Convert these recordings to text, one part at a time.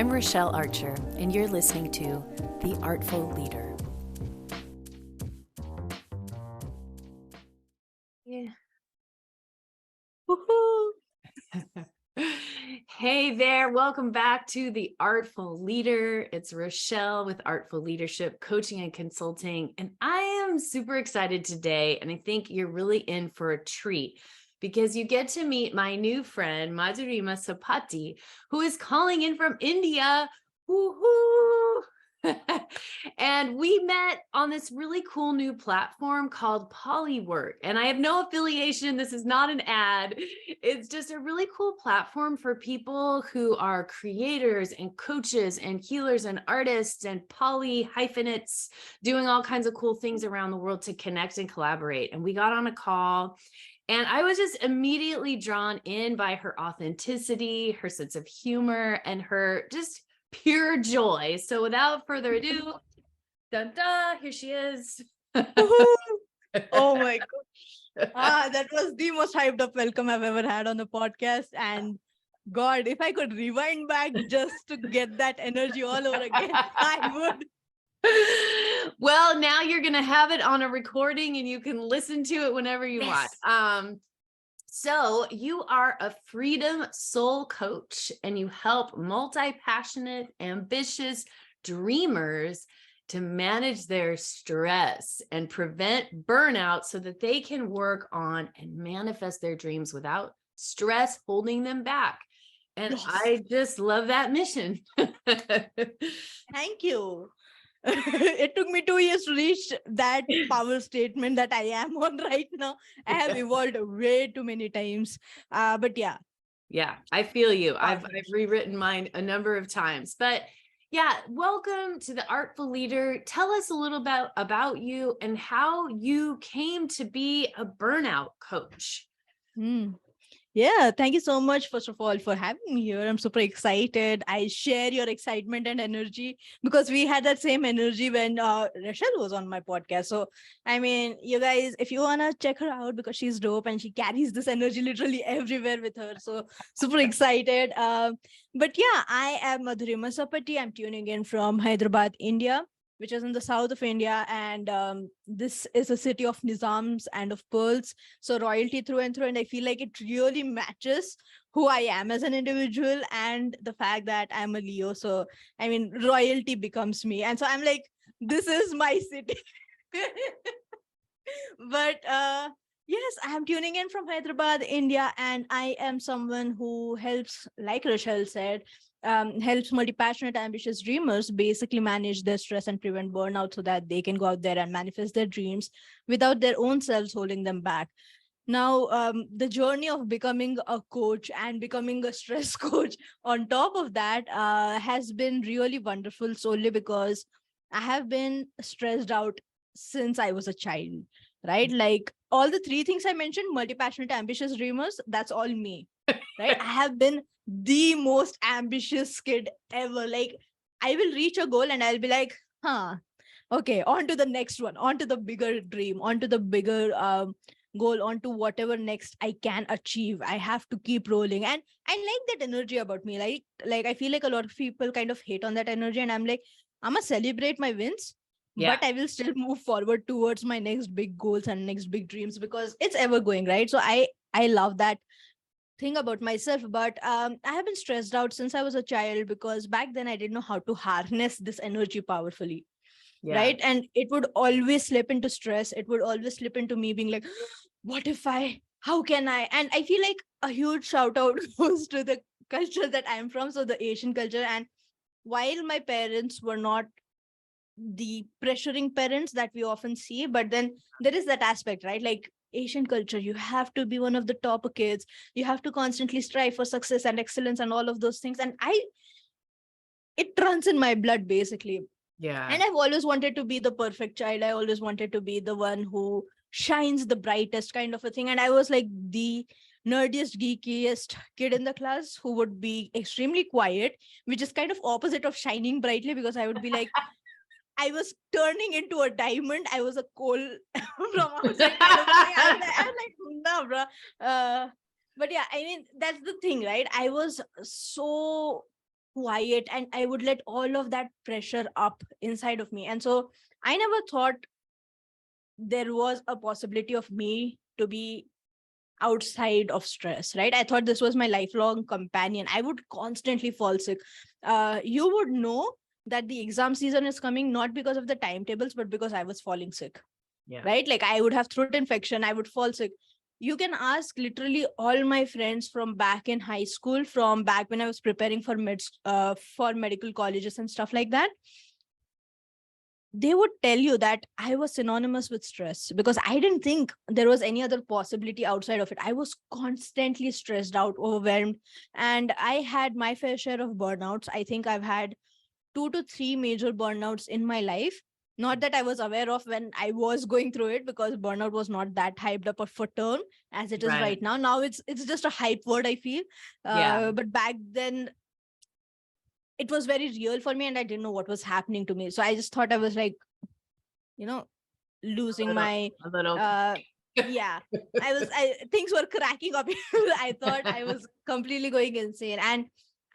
I'm Rochelle Archer, and you're listening to The Artful Leader. Yeah. Woohoo! Hey there, welcome back to The Artful Leader. It's Rochelle with Artful Leadership Coaching and Consulting, and I am super excited today, and I think you're really in for a treat because you get to meet my new friend, Madhurima Sappatti, who is calling in from India. Woohoo! And we met on this really cool new platform called Polywork. And I have no affiliation. This is not an ad. It's just a really cool platform for people who are creators and coaches and healers and artists and poly hyphenates doing all kinds of cool things around the world to connect and collaborate. And we got on a call. And I was just immediately drawn in by her authenticity, her sense of humor, and her just pure joy. So without further ado, dun, dun, here she is. Oh my gosh. That was the most hyped up welcome I've ever had on the podcast. And God, if I could rewind back just to get that energy all over again, I would. Well, now you're going to have it on a recording and you can listen to it whenever you want. So you are a freedom soul coach and you help multi-passionate, ambitious dreamers to manage their stress and prevent burnout so that they can work on and manifest their dreams without stress holding them back. And Yes. I just love that mission. Thank you. It took me 2 years to reach that power statement that I am on right now. I have evolved way too many times. But yeah. Yeah, I feel you. I've rewritten mine a number of times. But yeah, welcome to the Artful Leader. Tell us a little bit about you and how you came to be a burnout coach. Yeah, thank you so much, first of all, for having me here. I'm super excited. I share your excitement and energy because we had that same energy when Rachel was on my podcast. So, I mean, you guys, if you want to check her out because she's dope and she carries this energy literally everywhere with her. So, super excited. But yeah, I am Madhurima Sappatti. I'm tuning in from Hyderabad, India, which is in the south of India. And this is a city of Nizams and of pearls. So royalty through and through. And I feel like it really matches who I am as an individual and the fact that I'm a Leo. So, I mean, royalty becomes me. And so I'm like, this is my city. But yes, I'm tuning in from Hyderabad, India. And I am someone who helps, like Rochelle said, helps multi-passionate, ambitious dreamers basically manage their stress and prevent burnout so that they can go out there and manifest their dreams without their own selves holding them back. Now, the journey of becoming a coach and becoming a stress coach on top of that has been really wonderful solely because I have been stressed out since I was a child, right? Like all the three things I mentioned, multi-passionate, ambitious dreamers, that's all me, right? I have been the most ambitious kid ever. Like I will reach a goal and I'll be like, okay, on to the next one, on to the bigger dream, on to the bigger goal, on to whatever next I can achieve. I have to keep rolling. And I like that energy about me. Like I feel like a lot of people kind of hate on that energy. And I'm like, I'm gonna celebrate my wins, but I will still move forward towards my next big goals and next big dreams because it's ever going, right? So I love that thing about myself. But I have been stressed out since I was a child because back then I didn't know how to harness this energy powerfully. Right. And it would always slip into stress. It would always slip into me being like, what if how can I? And I feel like a huge shout out goes to the culture that I'm from. So the Asian culture. And while my parents were not the pressuring parents that we often see, but then there is that aspect, right? Like Asian culture, you have to be one of the top kids. You have to constantly strive for success and excellence and all of those things. And it runs in my blood, basically. Yeah. And I've always wanted to be the perfect child. I always wanted to be the one who shines the brightest kind of a thing. And I was like the nerdiest, geekiest kid in the class who would be extremely quiet, which is kind of opposite of shining brightly because I would be like, I was turning into a diamond. I was a coal from outside. I was like, no, bro. But yeah, I mean, that's the thing, right? I was so quiet, and I would let all of that pressure up inside of me. And so I never thought there was a possibility of me to be outside of stress, right? I thought this was my lifelong companion. I would constantly fall sick. You would know that the exam season is coming not because of the timetables, but because I was falling sick, Yeah. right? Like I would have throat infection, I would fall sick. You can ask literally all my friends from back in high school, from back when I was preparing for for medical colleges and stuff like that. They would tell you that I was synonymous with stress because I didn't think there was any other possibility outside of it. I was constantly stressed out, overwhelmed, and I had my fair share of burnouts. I think I've had 2 to 3 major burnouts in my life. Not that I was aware of when I was going through it, because burnout was not that hyped up of a term as it is right now. Now it's just a hype word, I feel. But back then it was very real for me, and I didn't know what was happening to me. So I just thought I was like, losing a little. yeah, things were cracking up. I thought I was completely going insane. And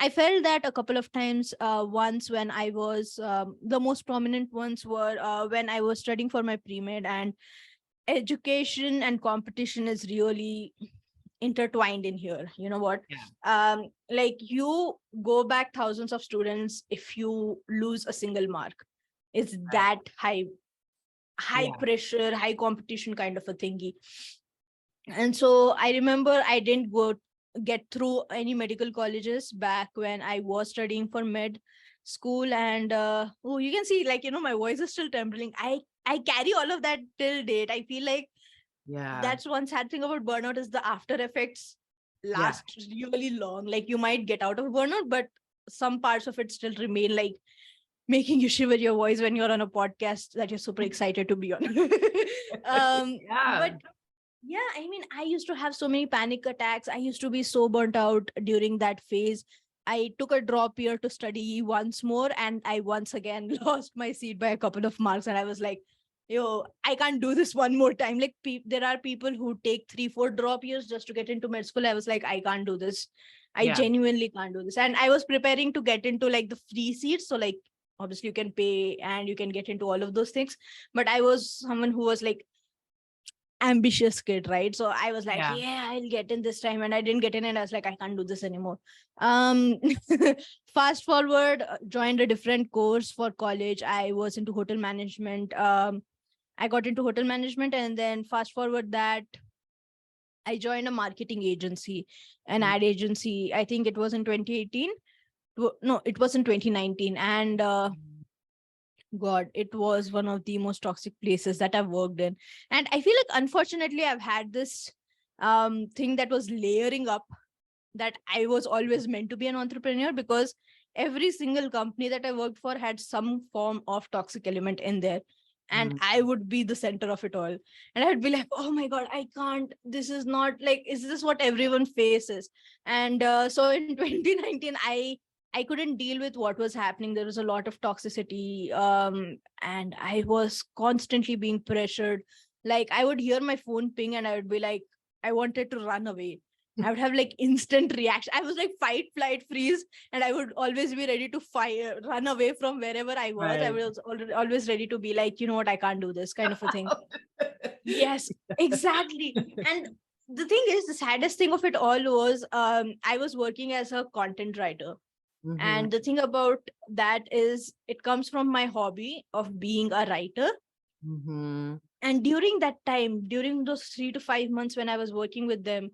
I felt that a couple of times. Once when I was the most prominent ones were when I was studying for my pre-med, and education and competition is really intertwined in here. You know what? Like you go back thousands of students if you lose a single mark. It's that high pressure, high competition kind of a thingy. And so I remember I didn't get through any medical colleges back when I was studying for med school. And you can see, like, my voice is still trembling. I carry all of that till date. I feel like that's one sad thing about burnout, is the after effects last really long. Like you might get out of burnout, but some parts of it still remain, like making you shiver your voice when you're on a podcast that you're super excited to be on. But yeah, I mean, I used to have so many panic attacks. I used to be so burnt out during that phase. I took a drop year to study once more, and I once again lost my seat by a couple of marks. And I was like, yo, I can't do this one more time. Like there are people who take 3-4 drop years just to get into med school. I was like, I can't do this. I genuinely can't do this. And I was preparing to get into like the free seats. So like, obviously you can pay and you can get into all of those things. But I was someone who was like ambitious kid, right? So I was like, I'll get in this time, and I didn't get in, and I was like, I can't do this anymore. Fast forward, joined a different course for college. I was into hotel management. I got into hotel management, and then fast forward that I joined a marketing agency, an ad agency. I think it was in 2018. No, it was in 2019. And God, it was one of the most toxic places that I've worked in. And I feel like, unfortunately, I've had this thing that was layering up, that I was always meant to be an entrepreneur, because every single company that I worked for had some form of toxic element in there. And I would be the center of it all. And I would be like, oh my God, I can't, this is not like, is this what everyone faces? And so in 2019, I couldn't deal with what was happening. There was a lot of toxicity. And I was constantly being pressured. Like I would hear my phone ping and I would be like, I wanted to run away. I would have like instant reaction. I was like fight, flight, freeze. And I would always be ready to run away from wherever I was. Right. I was always ready to be like, you know what, I can't do this kind of a thing. Yes, exactly. And the thing is, the saddest thing of it all was I was working as a content writer. Mm-hmm. And the thing about that is it comes from my hobby of being a writer. Mm-hmm. And during that time, during those 3 to 5 months when I was working with them,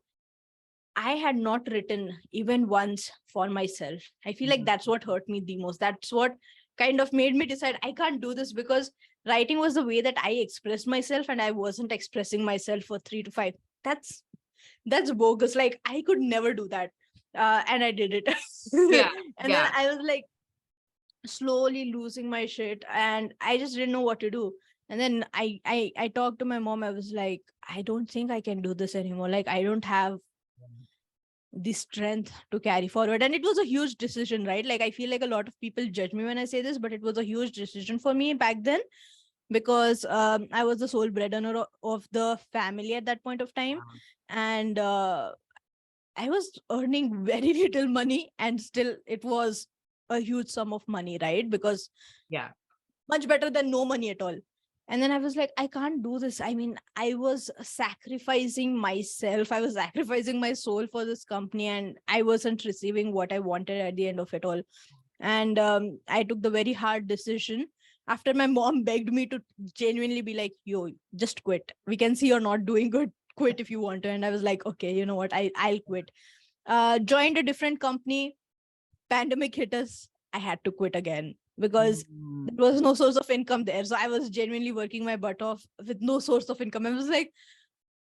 I had not written even once for myself. I feel like that's what hurt me the most. That's what kind of made me decide I can't do this, because writing was the way that I expressed myself, and I wasn't expressing myself for 3 to 5. That's bogus. Like I could never do that. And I did it. And then I was like slowly losing my shit, and I just didn't know what to do. And then I talked to my mom. I was like, I don't think I can do this anymore. Like I don't have the strength to carry forward. And it was a huge decision, right? Like I feel like a lot of people judge me when I say this, but it was a huge decision for me back then, because I was the sole breadwinner of the family at that point of time. And I was earning very little money, and still it was a huge sum of money, right? Because Yeah. much better than no money at all. And then I was like, I can't do this. I mean, I was sacrificing myself. I was sacrificing my soul for this company, and I wasn't receiving what I wanted at the end of it all. And I took the very hard decision after my mom begged me to genuinely be like, yo, just quit. We can see you're not doing good. Quit if you want to. And I was like, okay, you know what? I'll quit. Joined a different company. Pandemic hit us. I had to quit again because there was no source of income there. So I was genuinely working my butt off with no source of income. I was like,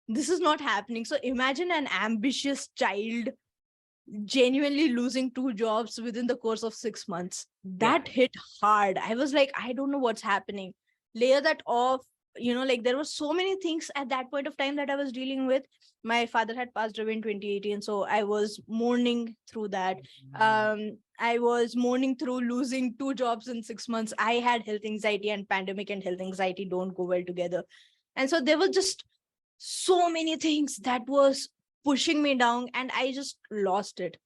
this is not happening. So imagine an ambitious child genuinely losing 2 jobs within the course of 6 months. That hit hard. I was like, I don't know what's happening. Layer that off, like there were so many things at that point of time that I was dealing with. My father had passed away in 2018, so I was mourning through that. I was mourning through losing 2 jobs in 6 months. I had health anxiety, and pandemic and health anxiety don't go well together. And so there was just so many things that was pushing me down, and I just lost it.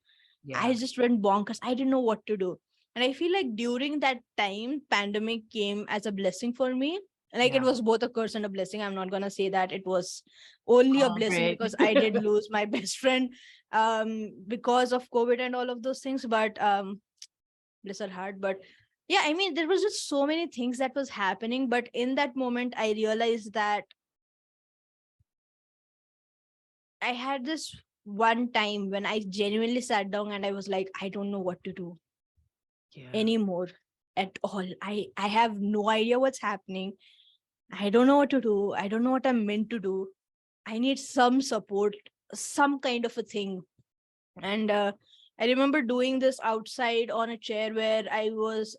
I just went bonkers. I didn't know what to do. And I feel like during that time, pandemic came as a blessing for me. Like it was both a curse and a blessing. I'm not gonna say that it was only a blessing because I did lose my best friend because of COVID and all of those things. But bless her heart. But yeah, I mean, there was just so many things that was happening. But in that moment, I realized that I had this one time when I genuinely sat down and I was like, I don't know what to do anymore at all. I have no idea what's happening. I don't know what to do. I don't know what I'm meant to do. I need some support, some kind of a thing. And I remember doing this outside on a chair where I was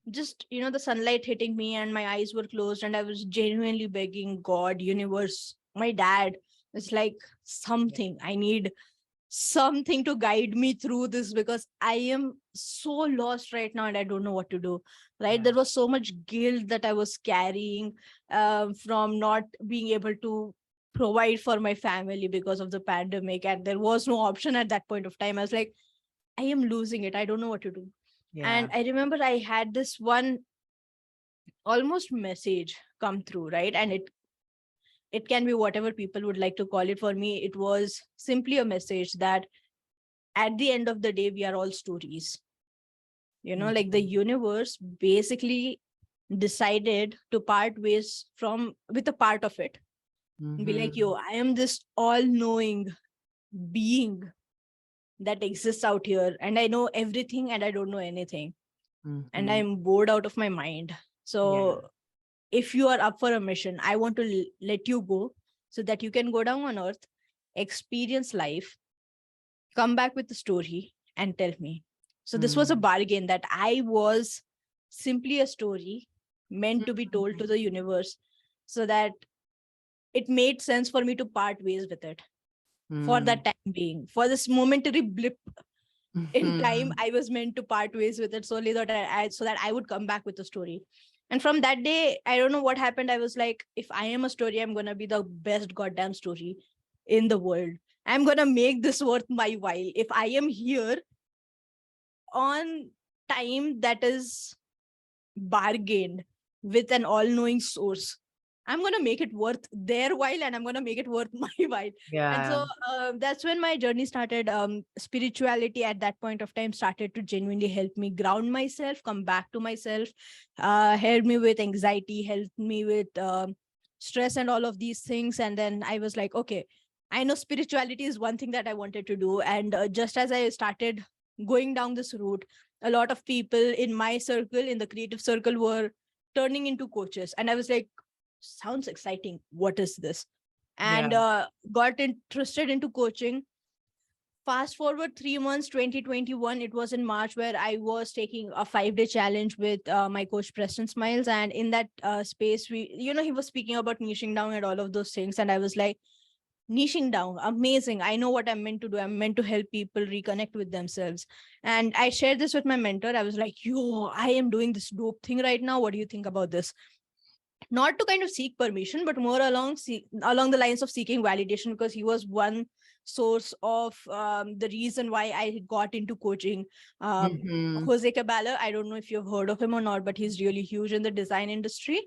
just, the sunlight hitting me and my eyes were closed, and I was genuinely begging God, universe, my dad. It's like something. I need something to guide me through this because I am so lost right now and I don't know what to do. Right. There was so much guilt that I was carrying from not being able to provide for my family because of the pandemic. And there was no option at that point of time. I was like, I am losing it. I don't know what to do. And I remember I had this one almost message come through, right? And it can be whatever people would like to call it. For me, it was simply a message that at the end of the day, we are all stories. Like the universe basically decided to part ways with a part of it. Be like, yo, I am this all-knowing being that exists out here, and I know everything and I don't know anything. And I'm bored out of my mind. So if you are up for a mission, I want to let you go so that you can go down on earth, experience life, come back with the story and tell me. So this was a bargain that I was simply a story meant to be told to the universe so that it made sense for me to part ways with it for that time being. For this momentary blip in time, I was meant to part ways with it solely so that I would come back with the story. And from that day, I don't know what happened. I was like, if I am a story, I'm going to be the best goddamn story in the world. I'm going to make this worth my while. If I am here on time that is bargained with an all-knowing source, I'm going to make it worth their while, and I'm going to make it worth my while. And so that's when my journey started. Spirituality at that point of time started to genuinely help me ground myself, come back to myself, help me with anxiety, help me with stress and all of these things. And then I was like, okay, I know spirituality is one thing that I wanted to do. And just as I started going down this route, a lot of people in my circle, in the creative circle, were turning into coaches. And I was like, sounds exciting. What is this? And got interested into coaching. Fast forward 3 months, 2021, it was in March, where I was taking a 5-day challenge with my coach, Preston Smiles. And in that space, he was speaking about niching down and all of those things. And I was like, niching down, amazing. I know what I'm meant to do. I'm meant to help people reconnect with themselves. And I shared this with my mentor. I was like, yo, I am doing this dope thing right now. What do you think about this? not to kind of seek permission, but more along the lines of seeking validation, because he was one source of the reason why I got into coaching. Jose Caballa, I don't know if you've heard of him or not, but he's really huge in the design industry.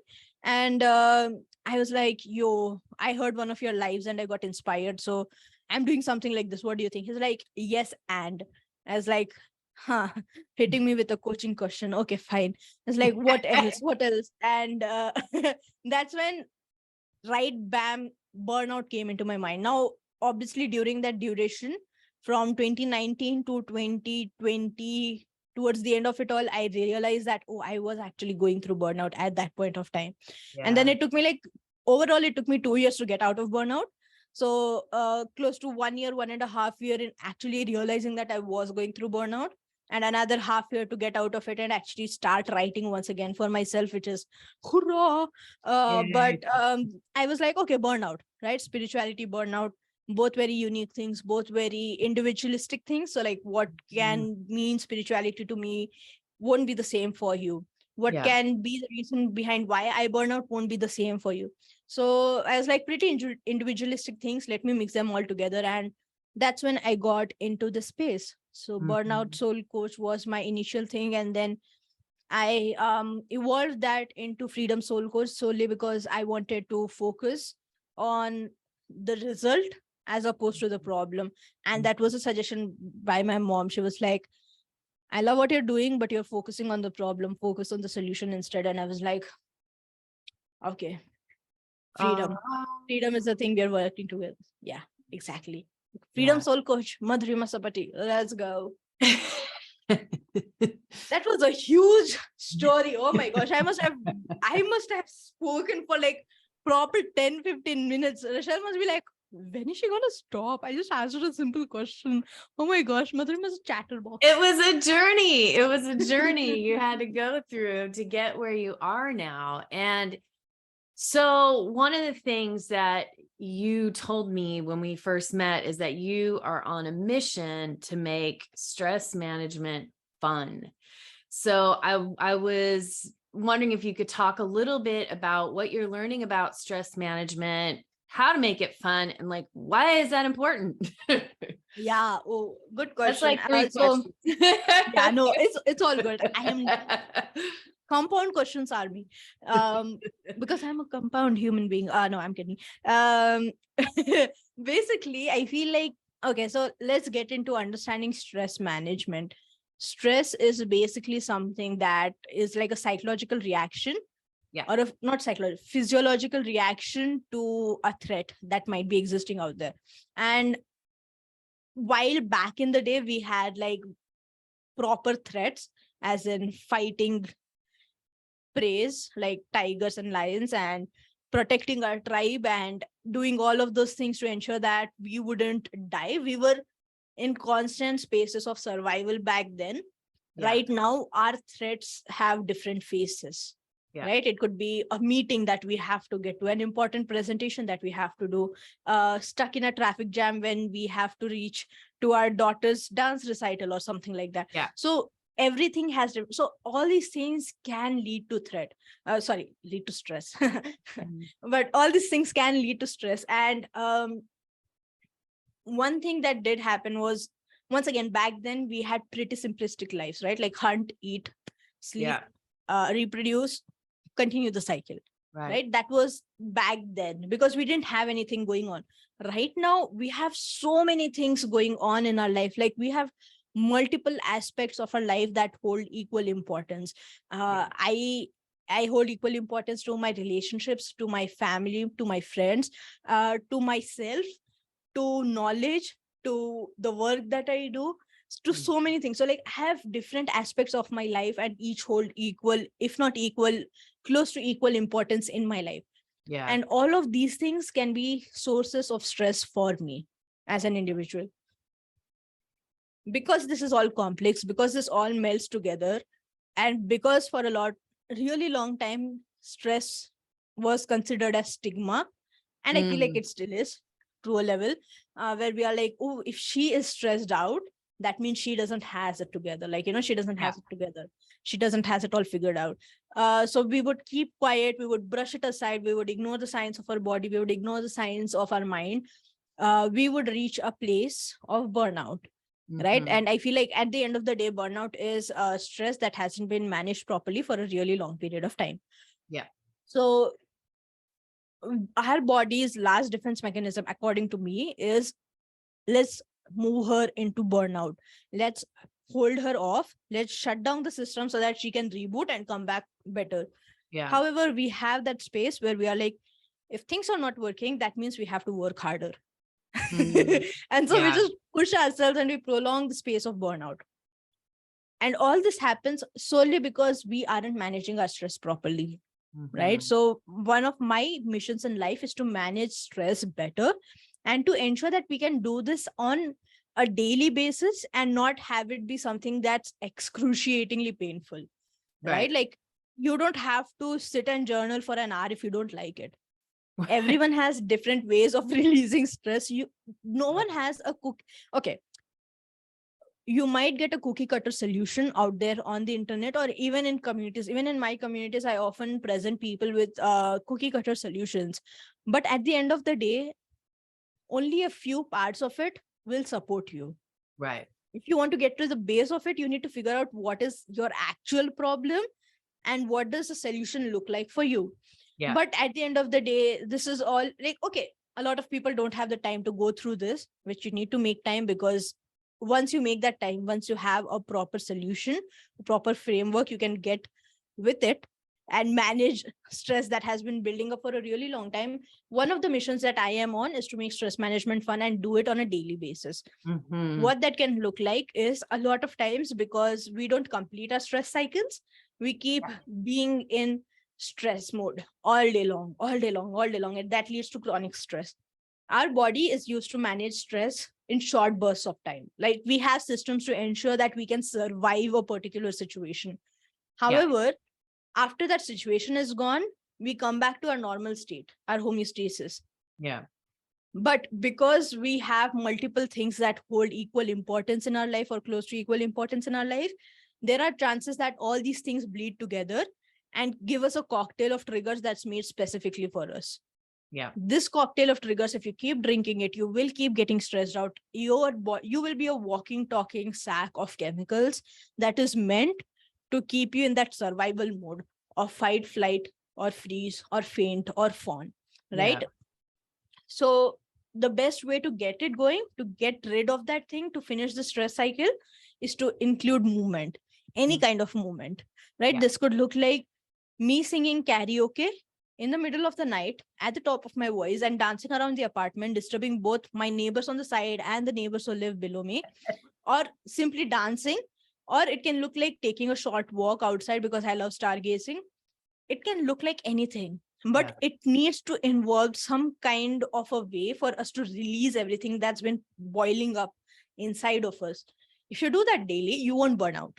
And I was like, yo, I heard one of your lives and I got inspired. So I'm doing something like this. What do you think? He's like, yes. And I was like, hitting me with a coaching question. Okay, fine. It's like, what else? What else? And that's when, right, bam, burnout came into my mind. Now, obviously, during that duration from 2019 to 2020, towards the end of it all, I realized that, oh, I was actually going through burnout at that point of time. And then it took me overall, it took me 2 years to get out of burnout. So close to 1 year, 1.5 years in actually realizing that I was going through burnout, and another half year to get out of it and actually start writing once again for myself, which is hurrah. But I was like, okay, burnout, right? Spirituality, burnout, both very unique things, both very individualistic things. So like what can mean spirituality to me won't be the same for you. What can be the reason behind why I burn out won't be the same for you. So I was like, pretty individualistic things. Let me mix them all together. And that's when I got into the space. So Burnout Soul Coach was my initial thing. And then I evolved that into Freedom Soul Coach solely because I wanted to focus on the result as opposed to the problem. And that was a suggestion by my mom. She was like, I love what you're doing, but you're focusing on the problem, focus on the solution instead. And I was like, okay, freedom. Freedom is the thing we are working together. Yeah, exactly. Freedom Soul Coach Madhurima Sappatti. Let's go. That was a huge story. Oh my gosh. I must have spoken for like proper 10-15 minutes. Rochelle must be like, when is she gonna stop? I just answered a simple question. Oh my gosh, Madhurima's a chatterbox. It was a journey. It was a journey you had to go through to get where you are now. And so one of the things that you told me when we first met is that you are on a mission to make stress management fun. So I was wondering if you could talk a little bit about what you're learning about stress management, how to make it fun, and like, why is that important? Yeah. Oh, good question. That's like 3 questions. Yeah, no, it's all good. I am compound questions are me. Because I'm a compound human being. No, I'm kidding. Basically, I feel like, okay, so let's get into understanding stress management. Stress is basically something that is like a psychological reaction. Yeah. Or not psychological, physiological reaction to a threat that might be existing out there. And while back in the day, we had like proper threats, as in fighting preys like tigers and lions and protecting our tribe and doing all of those things to ensure that we wouldn't die. We were in constant spaces of survival back then. Right now, our threats have different faces. Right? It could be a meeting that we have to get to, an important presentation that we have to do, stuck in a traffic jam when we have to reach to our daughter's dance recital or something like that. So everything has, so all these things can lead to threat. Lead to stress. But all these things can lead to stress. And one thing that did happen was, once again, back then we had pretty simplistic lives, right? Like hunt, eat, sleep, reproduce, continue the cycle, right? That was back then because we didn't have anything going on. Right now, we have so many things going on in our life. Like we have multiple aspects of our life that hold equal importance. I hold equal importance to my relationships, to my family, to my friends, to myself, to knowledge, to the work that I do, to so many things. So like I have different aspects of my life and each hold equal, if not equal, close to equal importance in my life. And all of these things can be sources of stress for me as an individual. Because this is all complex, because this all melts together, and because for a really long time, stress was considered as stigma. And I feel like it still is to a level where we are like, oh, if she is stressed out, that means she doesn't has it together. Like, she doesn't has it together. She doesn't has it all figured out. So we would keep quiet, we would brush it aside, we would ignore the signs of our body, we would ignore the signs of our mind. We would reach a place of burnout. Right. Mhm. And I feel like at the end of the day, burnout is stress that hasn't been managed properly for a really long period of time. Yeah. So our body's last defense mechanism, according to me, is let's move her into burnout. Let's hold her off. Let's shut down the system so that she can reboot and come back better. Yeah. However, we have that space where we are like, if things are not working, that means we have to work harder. Mhm. And so we Yeah. just push ourselves and we prolong the space of burnout. And all this happens solely because we aren't managing our stress properly. Right. Mhm. So one of my missions in life is to manage stress better and to ensure that we can do this on a daily basis and not have it be something that's excruciatingly painful. Right. Like you don't have to sit and journal for an hour if you don't like it. Everyone has different ways of releasing stress. No one has a cook. Okay. You might get a cookie cutter solution out there on the internet or even in communities. Even in my communities, I often present people with cookie cutter solutions. But at the end of the day, only a few parts of it will support you. Right. If you want to get to the base of it, you need to figure out what is your actual problem and what does the solution look like for you. Yeah. But at the end of the day, this is all like, okay, a lot of people don't have the time to go through this, which you need to make time, because once you make that time, once you have a proper solution, a proper framework, you can get with it and manage stress that has been building up for a really long time. One of the missions that I am on is to make stress management fun and do it on a daily basis. Mhm. What that can look like is a lot of times, because we don't complete our stress cycles, we keep being in stress mode all day long, and that leads to chronic stress. Our body is used to manage stress in short bursts of time. Like we have systems to ensure that we can survive a particular situation. Yeah. However, after that situation is gone, we come back to our normal state, our homeostasis. Yeah. But because we have multiple things that hold equal importance in our life or close to equal importance in our life, there are chances that all these things bleed together and give us a cocktail of triggers that's made specifically for us. Yeah. This cocktail of triggers, if you keep drinking it, you will keep getting stressed out. You will be a walking, talking sack of chemicals that is meant to keep you in that survival mode of fight, flight, or freeze, or faint, or fawn, right? Yeah. So the best way to get it going, to get rid of that thing, to finish the stress cycle, is to include movement, any kind of movement, right? Yeah. This could look like me singing karaoke in the middle of the night at the top of my voice and dancing around the apartment, disturbing both my neighbors on the side and the neighbors who live below me, or simply dancing. Or it can look like taking a short walk outside because I love stargazing. It can look like anything, but it needs to involve some kind of a way for us to release everything that's been boiling up inside of us. If you do that daily, you won't burn out.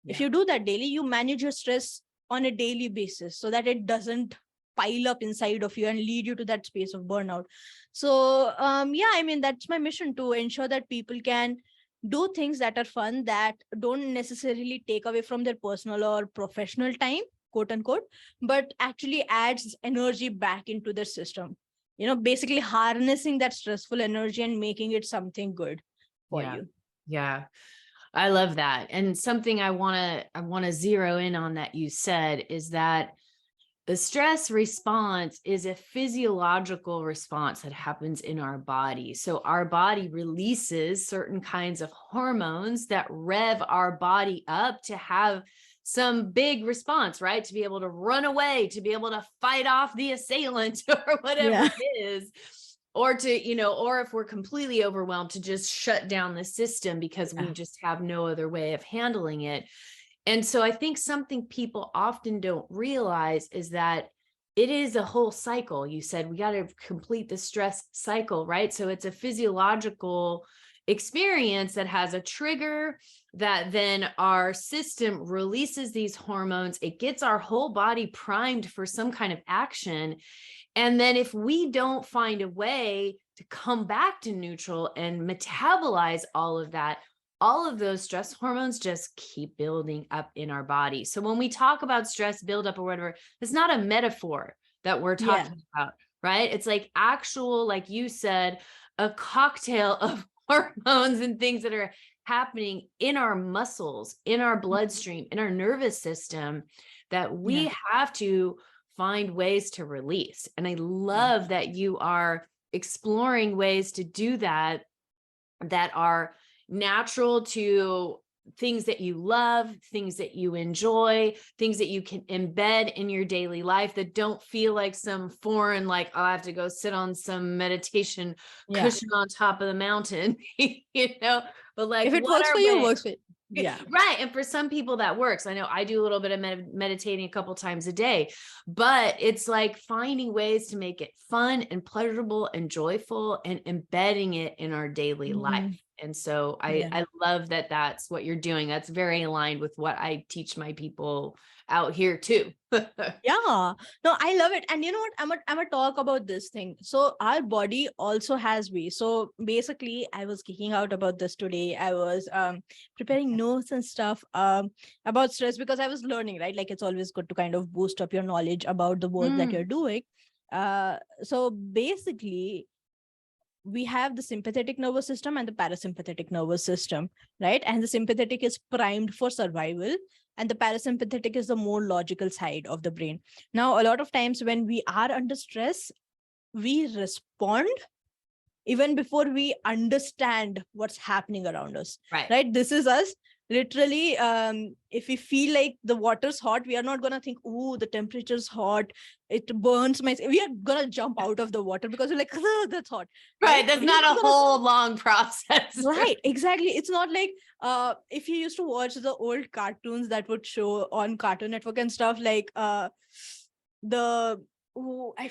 If you do that daily, you manage your stress on a daily basis so that it doesn't pile up inside of you and lead you to that space of burnout. So that's my mission, to ensure that people can do things that are fun, that don't necessarily take away from their personal or professional time, quote unquote, but actually adds energy back into their system. Basically harnessing that stressful energy and making it something good for you. Yeah. I love that. And something I want to zero in on that you said is that the stress response is a physiological response that happens in our body. So our body releases certain kinds of hormones that rev our body up to have some big response, right? To be able to run away, to be able to fight off the assailant or whatever it is. Or to, or if we're completely overwhelmed, to just shut down the system because we just have no other way of handling it. And so I think something people often don't realize is that it is a whole cycle. You said we got to complete the stress cycle, right? So it's a physiological experience that has a trigger that then our system releases these hormones. It gets our whole body primed for some kind of action. And then if we don't find a way to come back to neutral and metabolize all of that, all of those stress hormones just keep building up in our body. So when we talk about stress buildup or whatever, it's not a metaphor that we're talking about, right? It's like actual, like you said, a cocktail of hormones and things that are happening in our muscles, in our bloodstream, in our nervous system that we have to find ways to release. And I love that you are exploring ways to do that are natural to things that you love, things that you enjoy, things that you can embed in your daily life that don't feel like some foreign, like, oh, I have to go sit on some meditation cushion on top of the mountain, but like, if it what works are for you, ways? works for you. Yeah. Right. And for some people that works. I know I do a little bit of meditating a couple times a day, but it's like finding ways to make it fun and pleasurable and joyful and embedding it in our daily life. And so I love that that's what you're doing. That's very aligned with what I teach my people out here too. Yeah, no, I love it. And you know what, I'm gonna talk about this thing. So our body also has ways. So basically I was geeking out about this today. I was preparing notes and stuff about stress, because I was learning, right? Like, it's always good to kind of boost up your knowledge about the work that you're doing. So basically we have the sympathetic nervous system and the parasympathetic nervous system, right? And the sympathetic is primed for survival, and the parasympathetic is the more logical side of the brain. Now, a lot of times when we are under stress, we respond even before we understand what's happening around us, right? This is us literally. If we feel like the water's hot, we are not going to think, oh, the temperature's hot, it burns my, we are going to jump out of the water because we're like, oh, that's hot, right? That's not a whole long process, right? Exactly. It's not like if you used to watch the old cartoons that would show on Cartoon Network and stuff, like I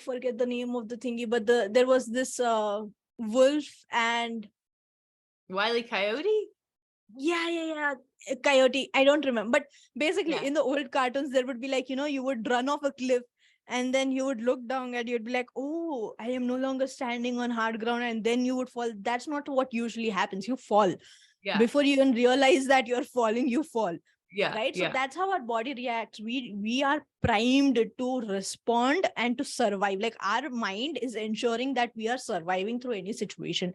forget the name of the thingy, but there was this wolf and Wile E. Coyote. Yeah. Coyote. I don't remember. But basically in the old cartoons, there would be like, you would run off a cliff and then you would look down and you'd be like, oh, I am no longer standing on hard ground. And then you would fall. That's not what usually happens. You fall. Before you even realize that you're falling, you fall. Right. So that's how our body reacts. We are primed to respond and to survive. Like, our mind is ensuring that we are surviving through any situation.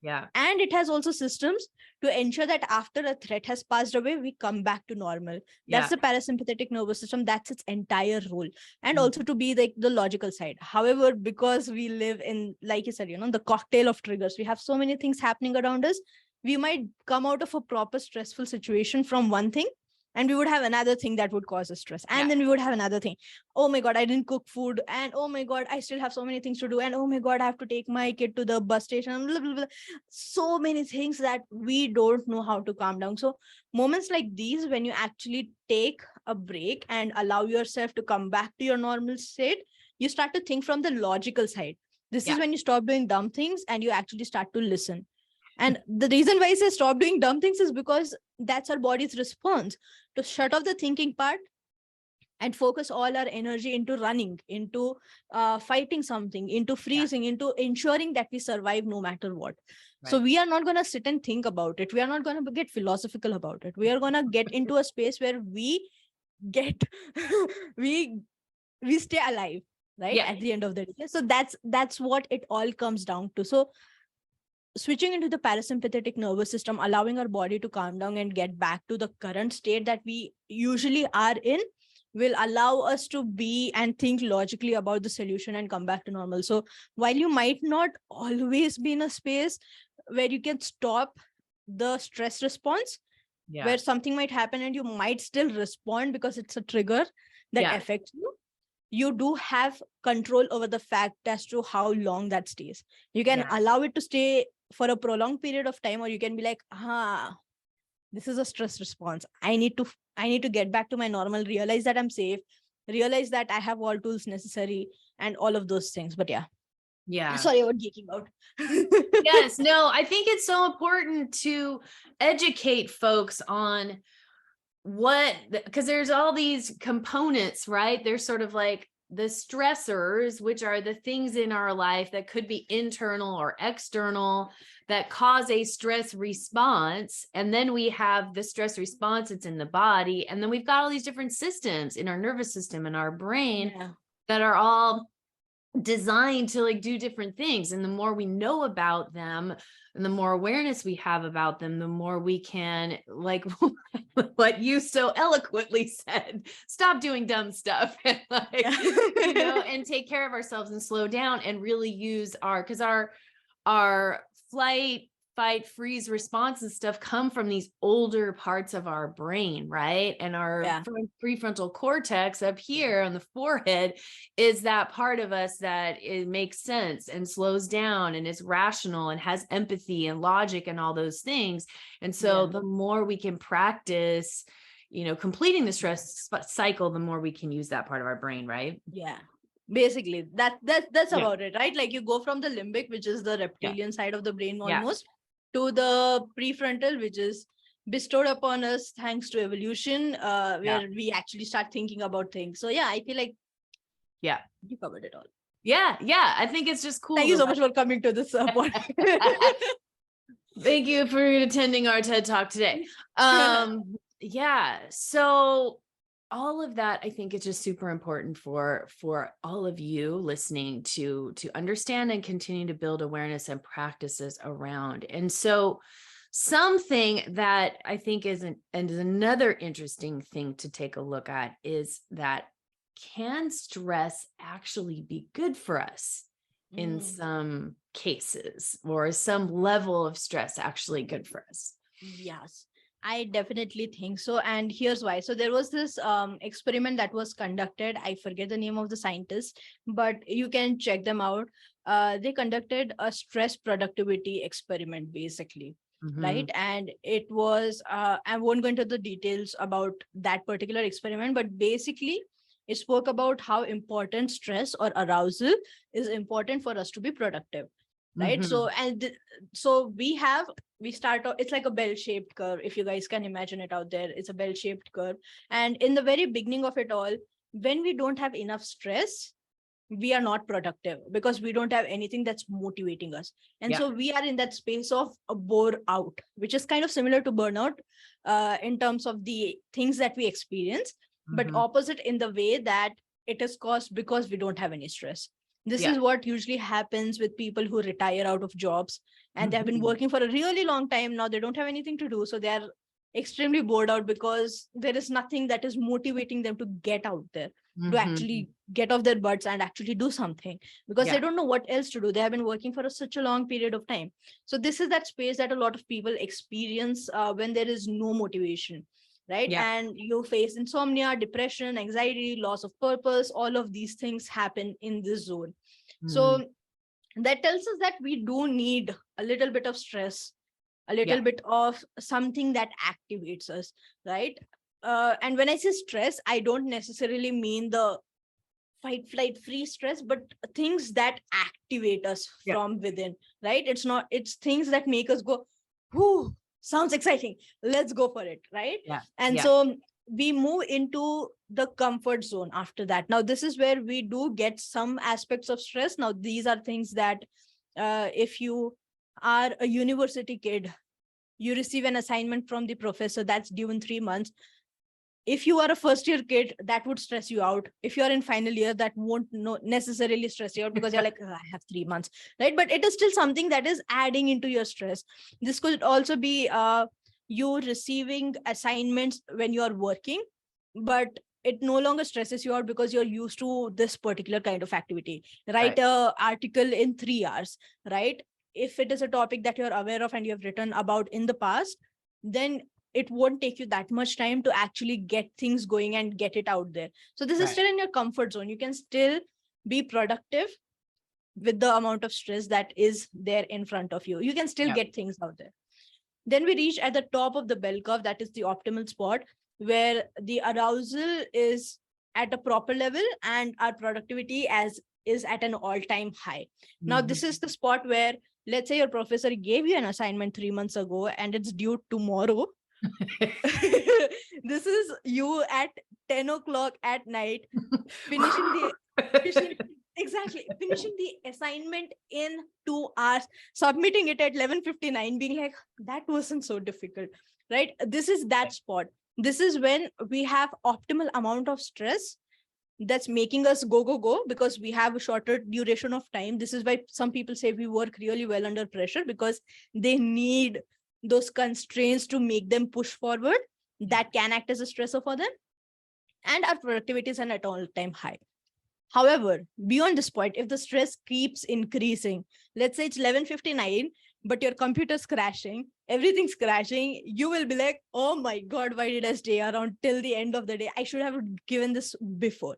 And it has also systems to ensure that after a threat has passed away, we come back to normal. That's the parasympathetic nervous system. That's its entire role. And also to be like the logical side. However, because we live in, like you said, the cocktail of triggers, we have so many things happening around us. We might come out of a proper stressful situation from one thing, and we would have another thing that would cause us stress. And then we would have another thing. Oh my God, I didn't cook food. And oh my God, I still have so many things to do. And oh my God, I have to take my kid to the bus station. Blah, blah, blah. So many things that we don't know how to calm down. So moments like these, when you actually take a break and allow yourself to come back to your normal state, you start to think from the logical side. This is when you stop doing dumb things and you actually start to listen. And the reason why I say stop doing dumb things is because that's our body's response to shut off the thinking part and focus all our energy into running, into fighting something, into freezing, into ensuring that we survive no matter what. So we are not going to sit and think about it. We are not going to get philosophical about it. We are going to get into a space where we get, we stay alive, right? At the end of the day. So that's what it all comes down to. So switching into the parasympathetic nervous system, allowing our body to calm down and get back to the current state that we usually are in, will allow us to be and think logically about the solution and come back to normal. So while you might not always be in a space where you can stop the stress response, where something might happen and you might still respond because it's a trigger that affects you, you do have control over the fact as to how long that stays. You can allow it to stay for a prolonged period of time, or you can be like, this is a stress response. I need to get back to my normal, realize that I'm safe, realize that I have all tools necessary and all of those things. But sorry about geeking out. Yes, no, I think it's so important to educate folks on because there's all these components, right? There's sort of like the stressors, which are the things in our life that could be internal or external that cause a stress response. And then we have the stress response, it's in the body. And then we've got all these different systems in our nervous system and our brain that are all designed to like do different things. And the more we know about them and the more awareness we have about them, the more we can, like what you so eloquently said, stop doing dumb stuff and like, and take care of ourselves and slow down and really use because our flight, fight, freeze response and stuff come from these older parts of our brain, right? And our prefrontal cortex up here on the forehead is that part of us that it makes sense and slows down and is rational and has empathy and logic and all those things. And so the more we can practice, completing the stress cycle, the more we can use that part of our brain, right? Yeah. Basically, that's about it, right? Like you go from the limbic, which is the reptilian side of the brain almost, to the prefrontal, which is bestowed upon us thanks to evolution, where we actually start thinking about things. So I feel like you covered it all. I think it's just cool. Thank you so much for coming to this point. Thank you for attending our TED Talk today. So all of that, I think, is just super important for all of you listening to understand and continue to build awareness and practices around. And so something that I think is another interesting thing to take a look at is that can stress actually be good for us in some cases, or some level of stress actually good for us? Yes. I definitely think so. And here's why. So there was this experiment that was conducted. I forget the name of the scientist, but you can check them out. They conducted a stress productivity experiment, basically. Right. And it was, I won't go into the details about that particular experiment, but basically it spoke about how important stress or arousal is important for us to be productive. Right. So, we start off, it's like a bell-shaped curve. If you guys can imagine it out there, it's a bell-shaped curve. And in the very beginning of it all, when we don't have enough stress, we are not productive because we don't have anything that's motivating us. And so we are in that space of a bore out, which is kind of similar to burnout in terms of the things that we experience, but opposite in the way that it is caused because we don't have any stress. This is what usually happens with people who retire out of jobs and they've been working for a really long time. Now they don't have anything to do. So they're extremely bored out because there is nothing that is motivating them to get out there, to actually get off their butts and actually do something, because they don't know what else to do. They have been working for such a long period of time. So this is that space that a lot of people experience when there is no motivation. Right. And you face insomnia, depression, anxiety, loss of purpose. All of these things happen in this zone. So that tells us that we do need a little bit of stress, a little bit of something that activates us. Right. And when I say stress, I don't necessarily mean the fight, flight, freeze stress, but things that activate us from within. Right. It's things that make us go, whoo. Sounds exciting. Let's go for it. Right. And so we move into the comfort zone after that. Now, this is where we do get some aspects of stress. Now, these are things that if you are a university kid, you receive an assignment from the professor that's due in 3 months. If you are a first year kid, that would stress you out. If you're in final year, that won't necessarily stress you out because you're like, I have 3 months, right? But it is still something that is adding into your stress. This could also be you receiving assignments when you're working, but it no longer stresses you out because you're used to this particular kind of activity. Write an article in 3 hours, right? If it is a topic that you're aware of and you have written about in the past, then it won't take you that much time to actually get things going and get it out there. So this is still in your comfort zone. You can still be productive with the amount of stress that is there in front of you. You can still get things out there. Then we reach at the top of the bell curve. That is the optimal spot where the arousal is at a proper level and our productivity is at an all-time high. Now, this is the spot where, let's say your professor gave you an assignment 3 months ago and it's due tomorrow. This is you at 10 o'clock at night finishing the finishing the assignment in 2 hours, submitting it at 11:59, being like, that wasn't so difficult, right? This is that spot. This is when we have optimal amount of stress that's making us go, because we have a shorter duration of time. This is why some people say we work really well under pressure, because they need those constraints to make them push forward. That can act as a stressor for them. And our productivity is at an all-time high. However, beyond this point, if the stress keeps increasing, let's say it's 11:59, but your computer's crashing, everything's crashing, you will be like, oh my God, why did I stay around till the end of the day? I should have given this before.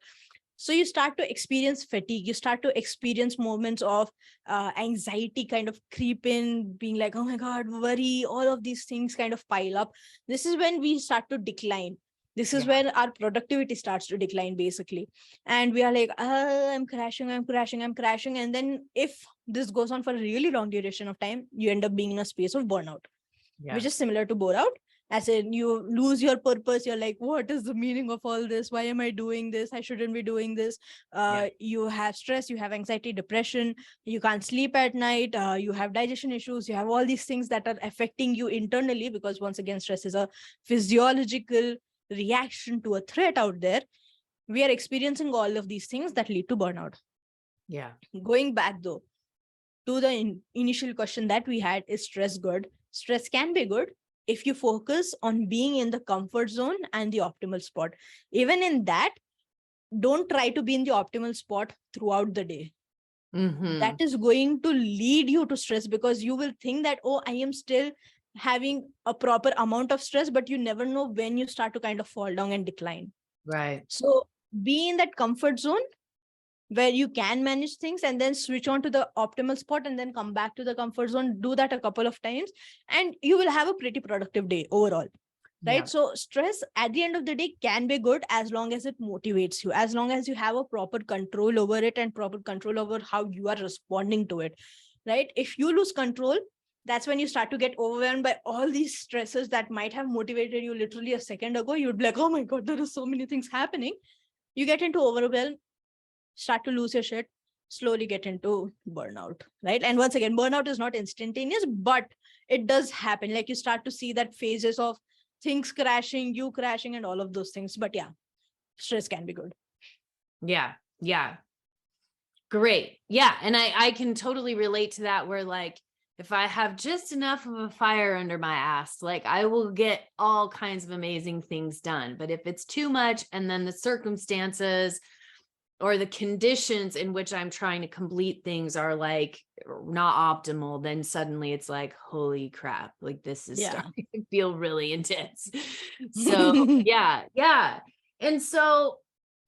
So you start to experience fatigue. You start to experience moments of anxiety kind of creep in, being like, oh my God, worry, all of these things kind of pile up. This is when we start to decline. This is when our productivity starts to decline, basically. And we are like, I'm crashing. And then if this goes on for a really long duration of time, you end up being in a space of burnout, which is similar to burnout. As in, you lose your purpose. You're like, what is the meaning of all this? Why am I doing this? I shouldn't be doing this. You have stress, you have anxiety, depression, you can't sleep at night, you have digestion issues, you have all these things that are affecting you internally, because once again, stress is a physiological reaction to a threat out there. We are experiencing all of these things that lead to burnout. Going back though to the initial question that we had, is stress good? Stress can be good if you focus on being in the comfort zone and the optimal spot. Even in that, don't try to be in the optimal spot throughout the day. That is going to lead you to stress, because you will think that, oh, I am still having a proper amount of stress, but you never know when you start to kind of fall down and decline. Right. So be in that comfort zone where you can manage things, and then switch on to the optimal spot, and then come back to the comfort zone. Do that a couple of times, and you will have a pretty productive day overall. Right. So stress at the end of the day can be good as long as it motivates you, as long as you have a proper control over it and proper control over how you are responding to it. Right. If you lose control, that's when you start to get overwhelmed by all these stresses that might have motivated you literally a second ago. You'd be like, oh my God, there are so many things happening. You get into overwhelm, start to lose your shit, slowly get into burnout, right? And once again, burnout is not instantaneous, but it does happen. Like, you start to see that phases of things crashing, you crashing, and all of those things. But yeah, stress can be good. Yeah. Great. Yeah. And I can totally relate to that, where like, if I have just enough of a fire under my ass, like, I will get all kinds of amazing things done. But if it's too much, and then the circumstances or the conditions in which I'm trying to complete things are like not optimal, then suddenly it's like, holy crap, like this is starting to feel really intense. So yeah. And so,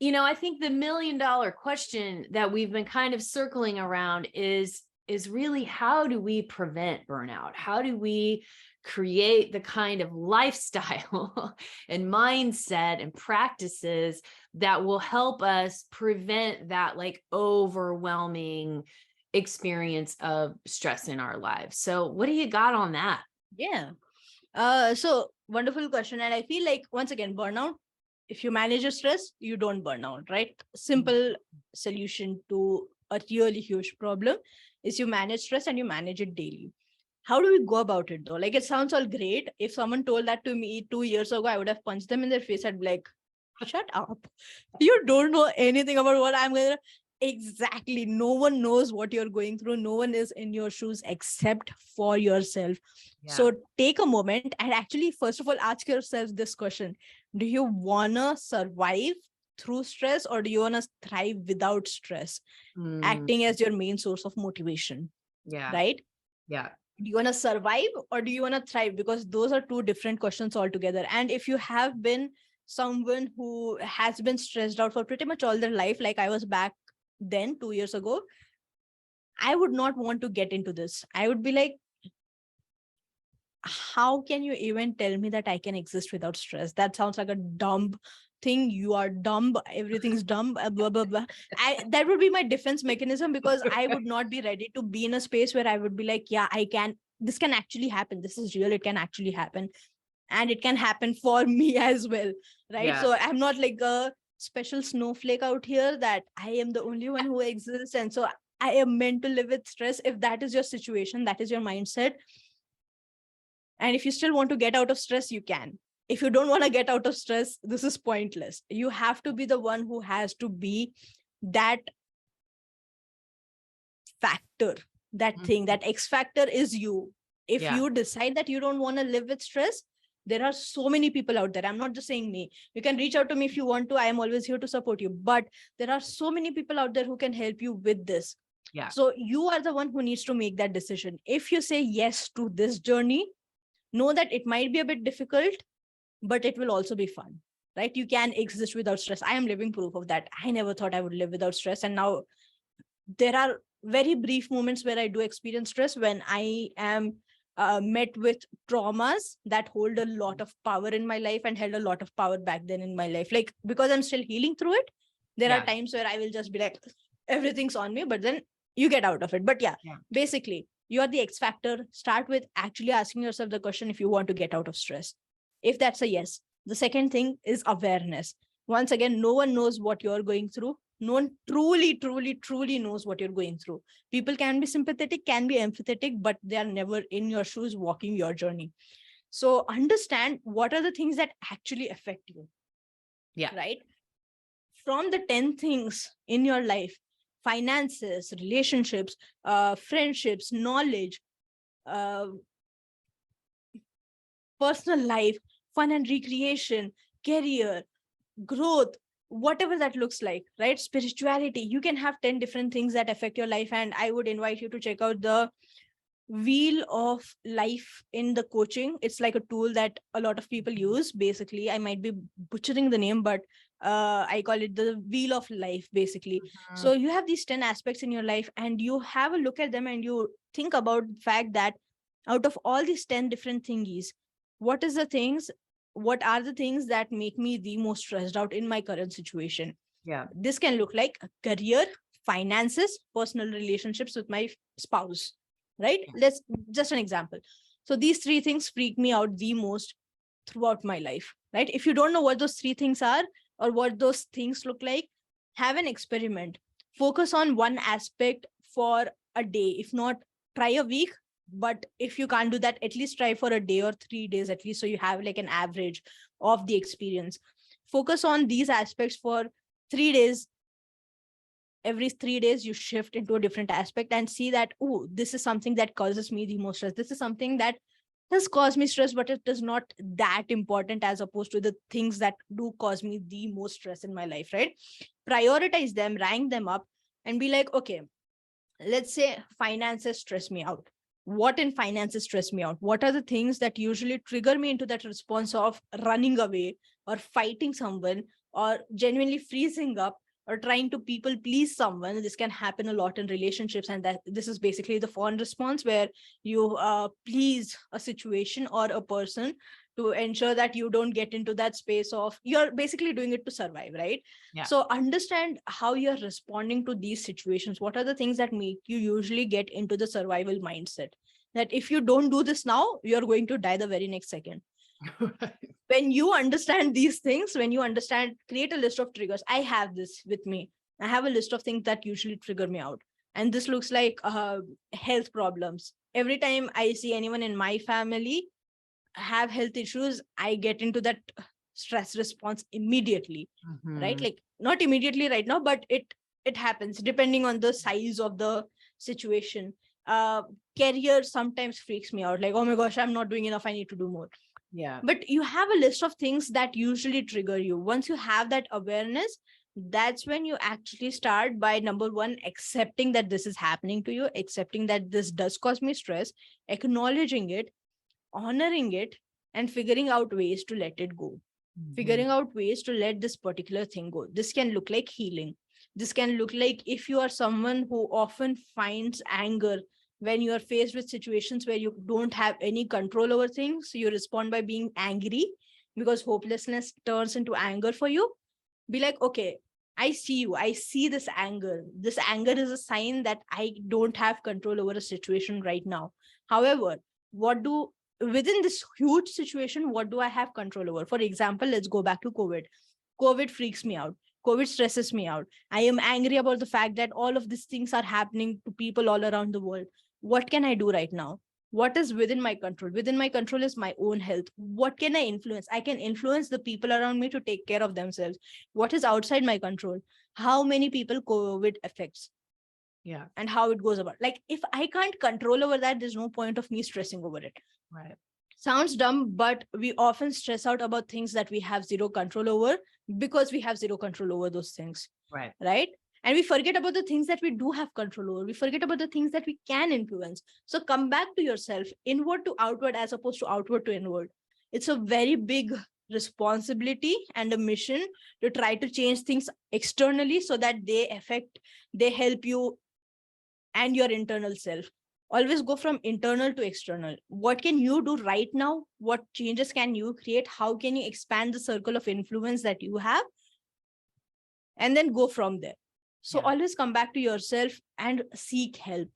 I think the $1 million question that we've been kind of circling around is really, how do we prevent burnout? How do we create the kind of lifestyle and mindset and practices that will help us prevent that like overwhelming experience of stress in our lives? So what do you got on that? So wonderful question. And I feel like, once again, burnout, if you manage your stress, you don't burn out, right? Simple solution to a really huge problem is you manage stress and you manage it daily. How do we go about it though? Like, it sounds all great. If someone told that to me 2 years ago, I would have punched them in their face. I'd be like, shut up. You don't know anything about what I'm going to. Exactly. No one knows what you're going through. No one is in your shoes except for yourself. So take a moment and actually, first of all, ask yourself this question. Do you want to survive through stress, or do you want to thrive without stress acting as your main source of motivation? Right? Do you want to survive, or do you want to thrive? Because those are two different questions altogether. And if you have been someone who has been stressed out for pretty much all their life, like I was back then 2 years ago, I would not want to get into this. I would be like, how can you even tell me that I can exist without stress? That sounds like a dumb thing. You are dumb. Everything's dumb. Blah, blah, blah. That would be my defense mechanism, because I would not be ready to be in a space where I would be like, yeah, I can. This can actually happen. This is real. It can actually happen. And it can happen for me as well. Right. So I'm not like a special snowflake out here that I am the only one who exists. And so I am meant to live with stress. If that is your situation, that is your mindset. And if you still want to get out of stress, you can. If you don't want to get out of stress, this is pointless. You have to be the one who has to be that factor, that thing, that X factor is you. If you decide that you don't want to live with stress, there are so many people out there. I'm not just saying me. You can reach out to me if you want to. I am always here to support you. But there are so many people out there who can help you with this. Yeah. So you are the one who needs to make that decision. If you say yes to this journey, know that it might be a bit difficult, but it will also be fun, right? You can exist without stress. I am living proof of that. I never thought I would live without stress. And now there are very brief moments where I do experience stress when I am met with traumas that hold a lot of power in my life and held a lot of power back then in my life. Like, because I'm still healing through it, there are times where I will just be like, everything's on me, but then you get out of it. But basically, you're the X factor. Start with actually asking yourself the question if you want to get out of stress. If that's a yes. The second thing is awareness. Once again, no one knows what you're going through. No one truly knows what you're going through. People can be sympathetic, can be empathetic, but they are never in your shoes walking your journey. So understand what are the things that actually affect you. Yeah. Right? From the 10 things in your life, finances, relationships, friendships, knowledge, personal life, fun and recreation, career, growth, whatever that looks like, right? Spirituality, you can have 10 different things that affect your life. And I would invite you to check out the Wheel of Life in the coaching. It's like a tool that a lot of people use. Basically, I might be butchering the name, but I call it the Wheel of Life, basically. So you have these 10 aspects in your life and you have a look at them and you think about the fact that out of all these 10 different thingies, what are the things that make me the most stressed out in my current situation? Yeah. This can look like career, finances, personal relationships with my spouse, right? Let's just an example. So these 3 things freak me out the most throughout my life, right? If you don't know what those 3 things are or what those things look like, have an experiment. Focus on one aspect for a day. If not, try a week. But if you can't do that, at least try for a day or 3 days at least, so you have like an average of the experience. Focus on these aspects for 3 days. Every 3 days you shift into a different aspect and see that, oh, this is something that causes me the most stress. This is something that does cause me stress, but it is not that important as opposed to the things that do cause me the most stress in my life, right? Prioritize them, rank them up, and be like, okay, let's say finances stress me out. What in finances stress me out? What are the things that usually trigger me into that response of running away or fighting someone or genuinely freezing up or trying to people please someone? This can happen a lot in relationships, and that this is basically the fawn response, where you please a situation or a person to ensure that you don't get into that space of, you're basically doing it to survive, right? Yeah. So understand how you're responding to these situations. What are the things that make you usually get into the survival mindset, that if you don't do this now, you're going to die the very next second? When you understand these things, when you understand, create a list of triggers. I have this with me. I have a list of things that usually trigger me out. And this looks like health problems. Every time I see anyone in my family have health issues, I get into that stress response immediately, right? Like not immediately right now, but it happens depending on the size of the situation. Career sometimes freaks me out. Like, oh my gosh, I'm not doing enough. I need to do more. Yeah. But you have a list of things that usually trigger you. Once you have that awareness, that's when you actually start by, number one, accepting that this is happening to you, accepting that this does cause me stress, acknowledging it, honoring it, and figuring out ways to let it go. Figuring out ways to let this particular thing go. This can look like healing. This can look like, if you are someone who often finds anger when you are faced with situations where you don't have any control over things, you respond by being angry because hopelessness turns into anger for you. Be like, okay, I see you. I see this anger. This anger is a sign that I don't have control over a situation right now. However, within this huge situation, what do I have control over? For example, let's go back to COVID. COVID freaks me out. COVID stresses me out. I am angry about the fact that all of these things are happening to people all around the world. What can I do right now? What is within my control? Within my control is my own health. What can I influence? I can influence the people around me to take care of themselves. What is outside my control? How many people COVID affects? Yeah. And how it goes about. Like, if I can't control over that, there's no point of me stressing over it. Right. Sounds dumb, but we often stress out about things that we have zero control over because we have zero control over those things. Right. Right. And we forget about the things that we do have control over. We forget about the things that we can influence. So come back to yourself, inward to outward, as opposed to outward to inward. It's a very big responsibility and a mission to try to change things externally so that they help you and your internal self. Always go from internal to external. What can you do right now? What changes can you create? How can you expand the circle of influence that you have? And then go from there. So always come back to yourself and seek help.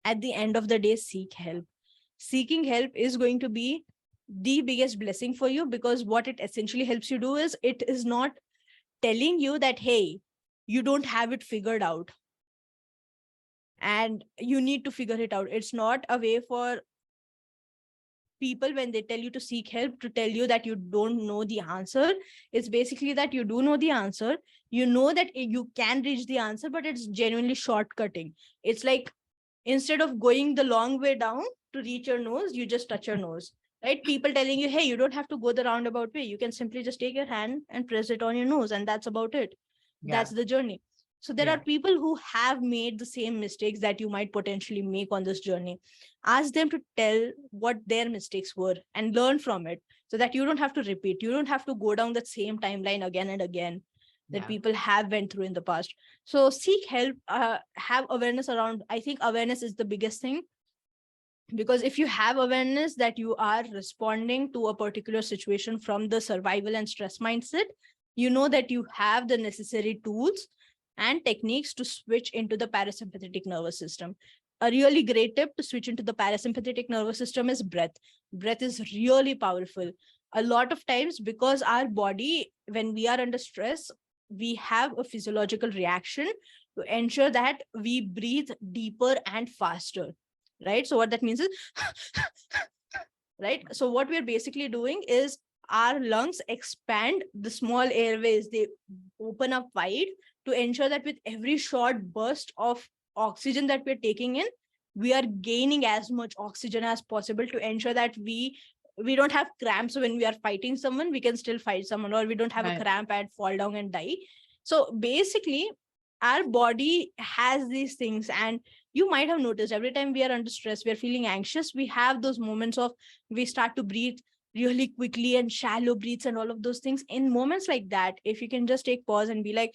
At the end of the day, seek help. Seeking help is going to be the biggest blessing for you, because what it essentially helps you do is, it is not telling you that, hey, you don't have it figured out and you need to figure it out. It's not a way for people, when they tell you to seek help, to tell you that you don't know the answer. It's basically that you do know the answer. You know that you can reach the answer, but it's genuinely shortcutting. It's like, instead of going the long way down to reach your nose, you just touch your nose. Right? People telling you, hey, you don't have to go the roundabout way. You can simply just take your hand and press it on your nose, and that's about it. That's the journey. So there are people who have made the same mistakes that you might potentially make on this journey. Ask them to tell what their mistakes were and learn from it, so that you don't have to repeat. You don't have to go down that same timeline again and again that people have went through in the past. So seek help, have awareness around. I think awareness is the biggest thing, because if you have awareness that you are responding to a particular situation from the survival and stress mindset, you know that you have the necessary tools and techniques to switch into the parasympathetic nervous system. A really great tip to switch into the parasympathetic nervous system is breath. Breath is really powerful. A lot of times, because our body, when we are under stress, we have a physiological reaction to ensure that we breathe deeper and faster. Right? So what that means is, right? So what we're basically doing is, our lungs expand the small airways. They open up wide to ensure that with every short burst of oxygen that we're taking in, we are gaining as much oxygen as possible to ensure that we don't have cramps. So when we are fighting someone, we can still fight someone, or we don't have a cramp and fall down and die. So basically, our body has these things, and you might have noticed every time we are under stress, we are feeling anxious, we have those moments of, we start to breathe really quickly and shallow breaths and all of those things. In moments like that, if you can just take pause and be like,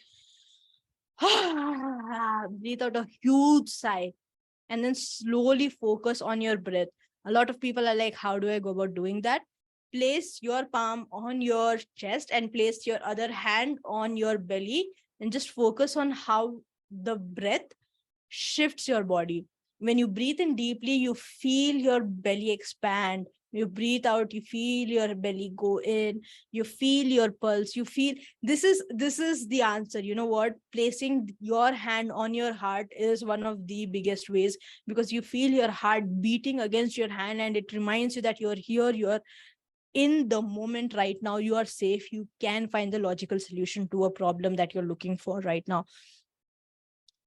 breathe out a huge sigh, and then slowly focus on your breath. A lot of people are like, how do I go about doing that? Place your palm on your chest and place your other hand on your belly, and just focus on how the breath shifts your body. When you breathe in deeply, you feel your belly expand. You breathe out, you feel your belly go in, you feel your pulse, you feel, this is the answer. You know what? Placing your hand on your heart is one of the biggest ways, because you feel your heart beating against your hand, and it reminds you that you're here, you're in the moment right now, you are safe, you can find the logical solution to a problem that you're looking for right now.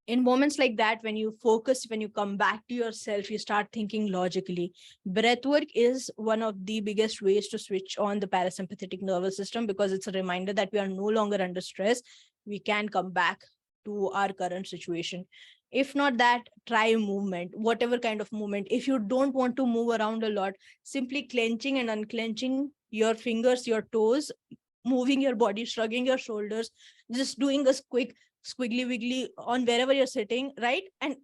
In moments like that, when you focus, when you come back to yourself, you start thinking logically. Breathwork is one of the biggest ways to switch on the parasympathetic nervous system, because it's a reminder that we are no longer under stress. We can come back to our current situation. If not that, try movement, whatever kind of movement. If you don't want to move around a lot, simply clenching and unclenching your fingers, your toes, moving your body, shrugging your shoulders, just doing a quick squiggly wiggly on wherever you're sitting, right? And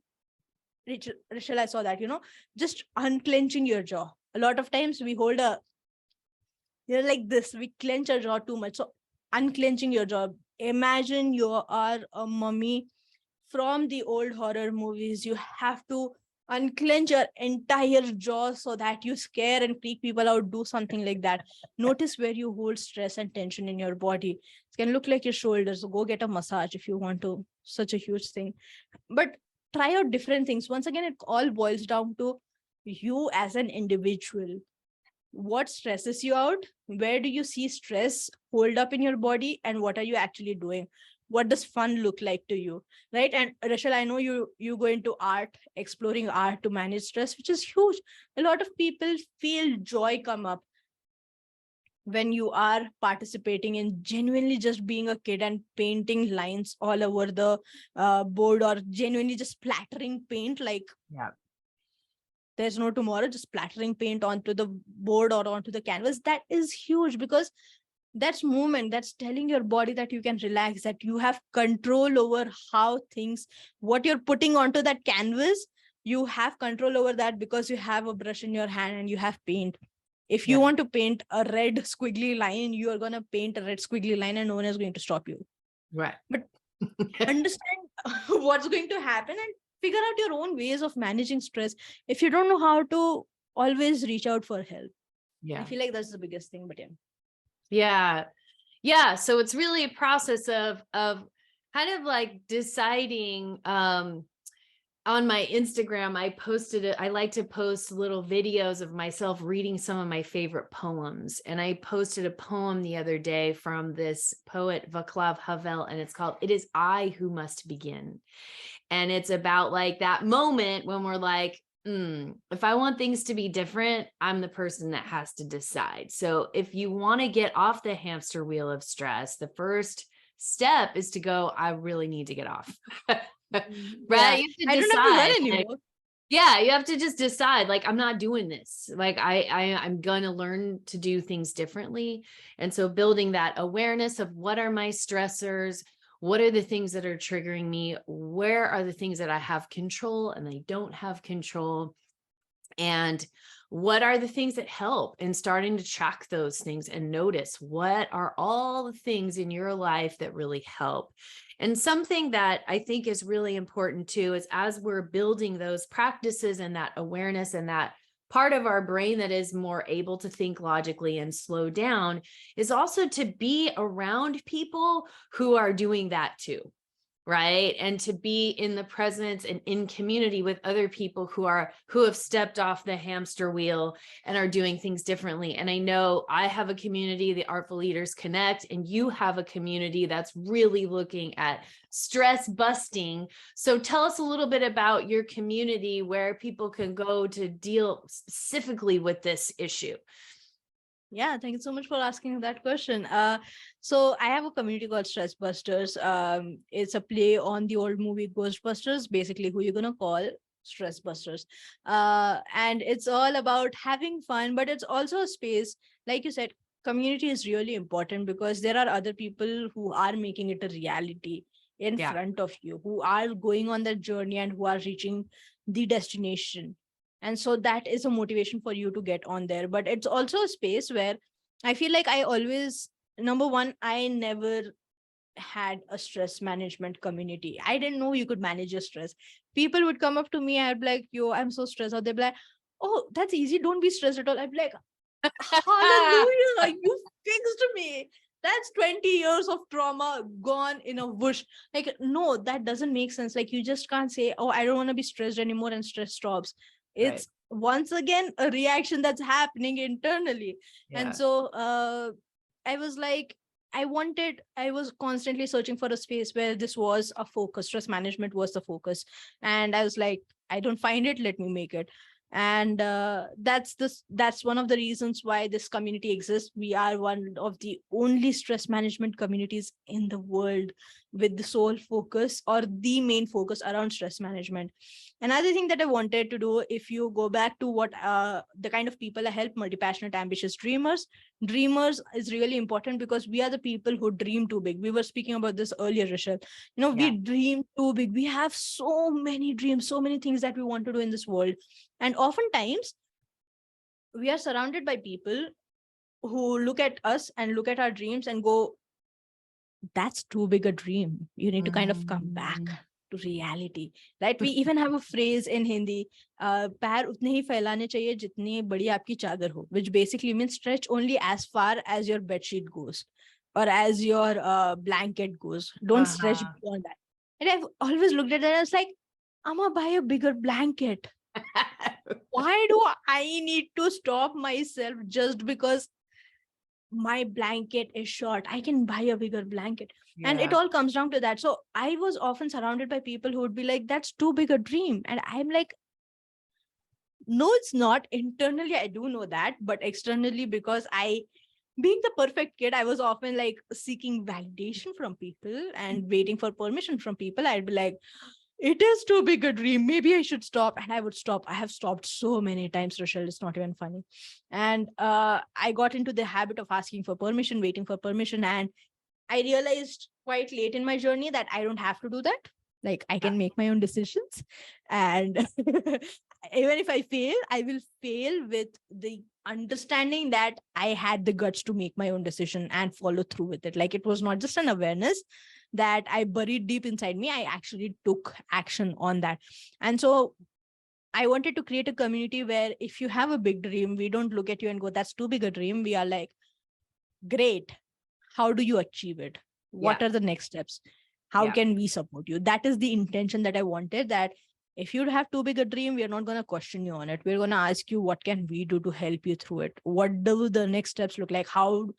Rachel, I saw that, just unclenching your jaw. A lot of times we hold you're like this, we clench our jaw too much. So unclenching your jaw. Imagine you are a mummy from the old horror movies. You have to unclench your entire jaw so that you scare and freak people out. Do something like that. Notice where you hold stress and tension in your body. It can look like your shoulders. So go get a massage if you want to. Such a huge thing. But try out different things. Once again, it all boils down to you as an individual. What stresses you out? Where do you see stress hold up in your body? And what are you actually doing? What does fun look like to you? Right? And Rachel, I know you go into art, exploring art to manage stress, which is huge. A lot of people feel joy come up when you are participating in genuinely just being a kid and painting lines all over the board, or genuinely just splattering paint like there's no tomorrow, just splattering paint onto the board or onto the canvas. That is huge, because that's movement. That's telling your body that you can relax, that you have control over how things, what you're putting onto that canvas, you have control over that because you have a brush in your hand and you have paint. If you want to paint a red squiggly line, you are going to paint a red squiggly line and no one is going to stop you. Right. But understand what's going to happen and figure out your own ways of managing stress. If you don't know how to, always reach out for help. I feel like that's the biggest thing, but yeah. So it's really a process of kind of like deciding, on my Instagram, I like to post little videos of myself reading some of my favorite poems. And I posted a poem the other day from this poet, Václav Havel, and it's called "It Is I Who Must Begin." And it's about like that moment when we're like, if I want things to be different, I'm the person that has to decide. So if you want to get off the hamster wheel of stress, the first step is to go, I really need to get off. Right? You have to decide. I don't have to run anymore. You have to just decide, like, I'm not doing this. Like, I'm going to learn to do things differently. And so building that awareness of what are my stressors, what are the things that are triggering me, where are the things that I have control and I don't have control, and what are the things that help, and starting to track those things and notice what are all the things in your life that really help. And something that I think is really important too is, as we're building those practices and that awareness and that part of our brain that is more able to think logically and slow down, is also to be around people who are doing that too. Right. And to be in the presence and in community with other people who have stepped off the hamster wheel and are doing things differently. And I know I have a community, the Artful Leaders Connect, and you have a community that's really looking at stress busting. So tell us a little bit about your community, where people can go to deal specifically with this issue. Yeah, thank you so much for asking that question. So I have a community called Stress Busters. It's a play on the old movie Ghostbusters, basically who you're going to call Stress Busters. And it's all about having fun, but it's also a space, like you said, community is really important because there are other people who are making it a reality in front of you, who are going on that journey and who are reaching the destination. And so that is a motivation for you to get on there. But it's also a space where I feel like I always, number one, I never had a stress management community. I didn't know you could manage your stress. People would come up to me, I'd be like, yo, I'm so stressed. Or they'd be like, oh, that's easy. Don't be stressed at all. I'd be like, hallelujah, you fixed me. That's 20 years of trauma gone in a whoosh. Like, no, that doesn't make sense. Like, you just can't say, oh, I don't want to be stressed anymore, and stress stops. It's once again a reaction that's happening internally. And so I was like, I was constantly searching for a space where this was a focus. Stress management was the focus. And I was like, I don't find it, let me make it. And that's one of the reasons why this community exists. We are one of the only stress management communities in the world with the sole focus, or the main focus, around stress management. Another thing that I wanted to do, if you go back to what the kind of people I help, multi-passionate, ambitious dreamers is really important, because we are the people who dream too big. We were speaking about this earlier, Rochelle. We dream too big. We have so many dreams, so many things that we want to do in this world. And oftentimes we are surrounded by people who look at us and look at our dreams and go, that's too big a dream. You need to kind of come back. to reality, right? We even have a phrase in Hindi, पैर उतने ही फैलाने चाहिए जितनी बड़ी आपकी चादर हो, which basically means stretch only as far as your bed sheet goes or as your blanket goes. Don't stretch beyond that. And I've always looked at that and I was like, I'm gonna buy a bigger blanket. Why do I need to stop myself just because my blanket is short? I can buy a bigger blanket. And it all comes down to that. So I was often surrounded by people who would be like, that's too big a dream. And I'm like, no, it's not. Internally, I do know that. But externally, because being the perfect kid, I was often like seeking validation from people and waiting for permission from people. I'd be like, it is too big a dream. Maybe I should stop. And I would stop. I have stopped so many times, Rochelle. It's not even funny. And I got into the habit of asking for permission, waiting for permission. And I realized quite late in my journey that I don't have to do that. Like, I can make my own decisions. And even if I fail, I will fail with the understanding that I had the guts to make my own decision and follow through with it. Like, it was not just an awareness that I buried deep inside me. I actually took action on that. And so I wanted to create a community where if you have a big dream, we don't look at you and go, that's too big a dream. We are like, great. How do you achieve it? What are the next steps? How can we support you? That is the intention that I wanted, that if you have too big a dream, we are not going to question you on it. We're going to ask you, what can we do to help you through it? What do the next steps look like? How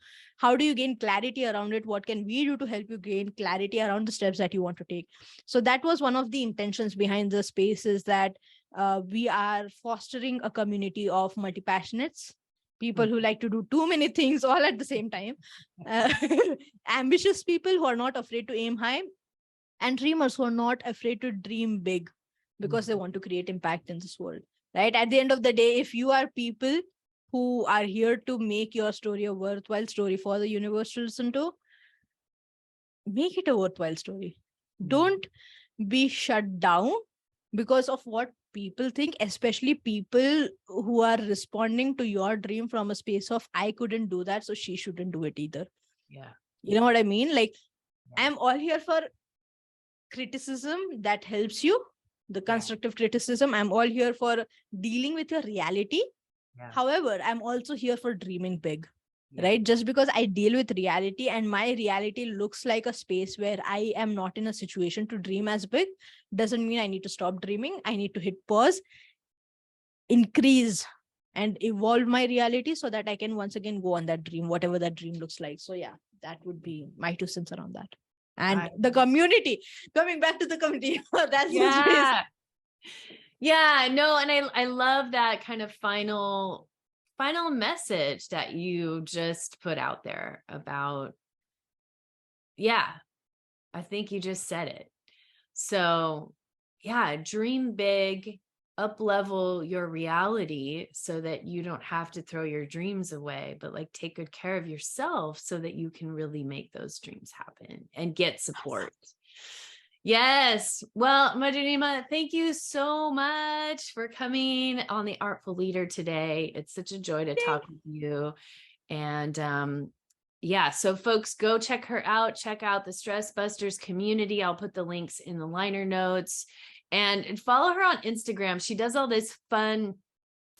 do you gain clarity around it? What can we do to help you gain clarity around the steps that you want to take? So that was one of the intentions behind the space, is that we are fostering a community of multi-passionates, people who like to do too many things all at the same time, ambitious people who are not afraid to aim high, and dreamers who are not afraid to dream big because they want to create impact in this world, right? At the end of the day, if you are people who are here to make your story a worthwhile story for the universe to listen to, make it a worthwhile story. Don't be shut down because of what people think, especially people who are responding to your dream from a space of, I couldn't do that, so she shouldn't do it either. Yeah. You know what I mean? Like, I'm all here for criticism that helps you, the constructive criticism. I'm all here for dealing with your reality. However, I'm also here for dreaming big, right? Just because I deal with reality and my reality looks like a space where I am not in a situation to dream as big, doesn't mean I need to stop dreaming. I need to hit pause, increase and evolve my reality so that I can once again go on that dream, whatever that dream looks like. So yeah, that would be my 2 cents around that. And the community, coming back to the community, that's the space. Yeah, no, and I love that kind of final message that you just put out there about, I think you just said it. So dream big, up level your reality so that you don't have to throw your dreams away, but like take good care of yourself so that you can really make those dreams happen and get support. Yes. Well, Madhurima, thank you so much for coming on The Artful Leader today. It's such a joy to talk with you. And so folks, go check her out. Check out the Stress Busters community. I'll put the links in the liner notes, and follow her on Instagram. She does all this fun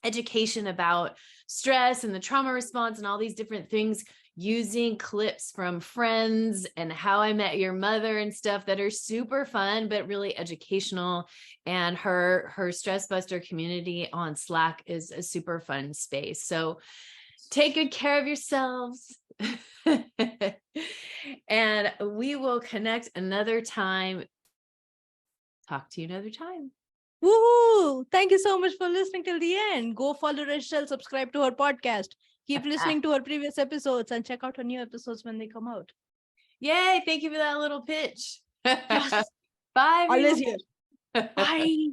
education about stress and the trauma response and all these different things, using clips from Friends and How I Met Your Mother and stuff that are super fun, but really educational. And her Stress Buster community on Slack is a super fun space. So take good care of yourselves. And we will connect another time. Talk to you another time. Woohoo! Thank you so much for listening till the end. Go follow Rochelle, subscribe to her podcast. Keep listening to her previous episodes and check out her new episodes when they come out. Yay! Thank you for that little pitch. Yes. Bye. Always here. Bye.